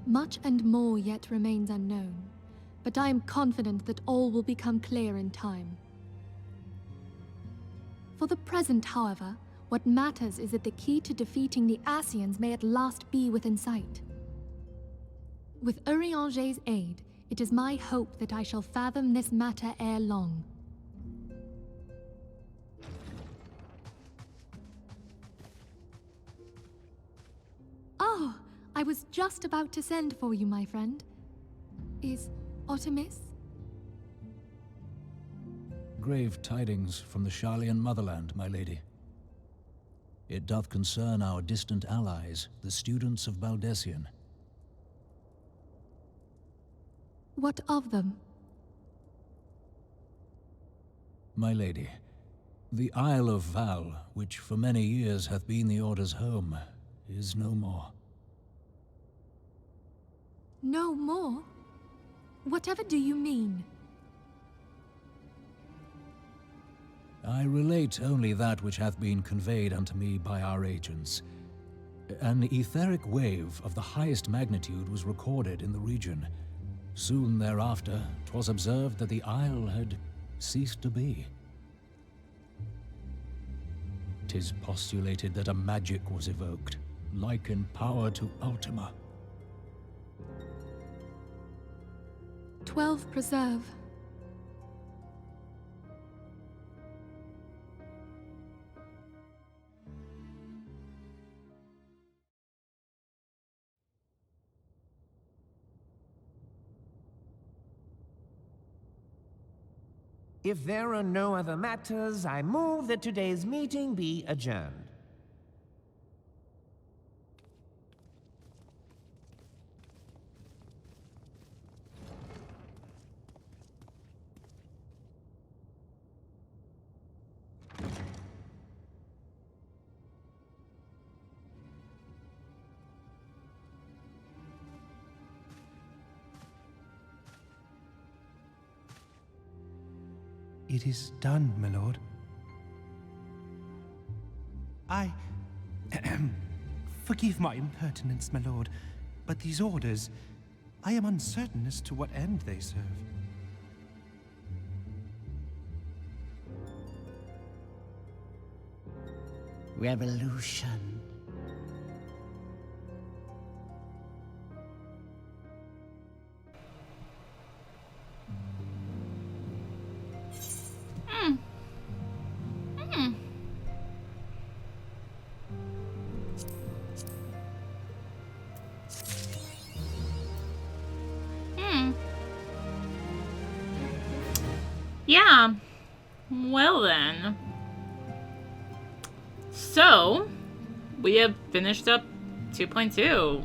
[SPEAKER 6] Much and more yet remains unknown, but I am confident that all will become clear in time. For the present, however, what matters is that the key to defeating the Ascians may at last be within sight. With Urianger's aid, it is my hope that I shall fathom this matter ere long. Oh, I was just about to send for you, my friend. Is Artemis?
[SPEAKER 9] Grave tidings from the Sharlayan motherland, my lady. It doth concern our distant allies, the students of Baldessian.
[SPEAKER 6] What of them?
[SPEAKER 9] My lady, the Isle of Val, which for many years hath been the Order's home, is no more.
[SPEAKER 6] No more? Whatever do you mean?
[SPEAKER 9] I relate only that which hath been conveyed unto me by our agents. An etheric wave of the highest magnitude was recorded in the region. Soon thereafter, 'twas observed that the isle had ceased to be. 'Tis postulated that a magic was evoked, like in power to Ultima.
[SPEAKER 6] 12 preserve.
[SPEAKER 10] If there are no other matters, I move that today's meeting be adjourned.
[SPEAKER 11] It is done, my lord. I... Forgive my impertinence, my lord, but these orders, I am uncertain as to what end they serve.
[SPEAKER 5] Revolution.
[SPEAKER 1] Yeah. Well then. So, we have finished up 2.2.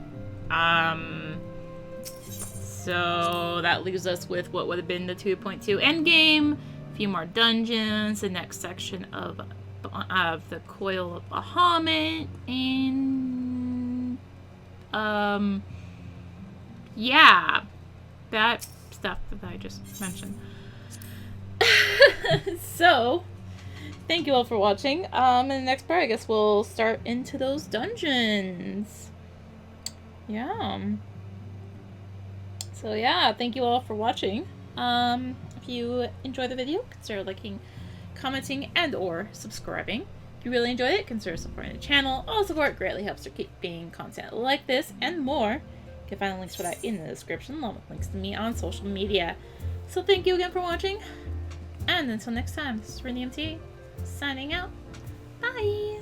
[SPEAKER 1] So that leaves us with what would have been the 2.2 endgame, a few more dungeons, the next section of the Coil of Bahamut, and yeah, that stuff that I just mentioned. So, thank you all for watching. In the next part, I guess we'll start into those dungeons. Yeah. So yeah, thank you all for watching. If you enjoyed the video, consider liking, commenting, and or subscribing. If you really enjoyed it, consider supporting the channel. All support greatly helps to keep being content like this and more. You can find the links for that in the description, along with links to me on social media. So thank you again for watching. And until next time, this is rinimt, signing out. Bye!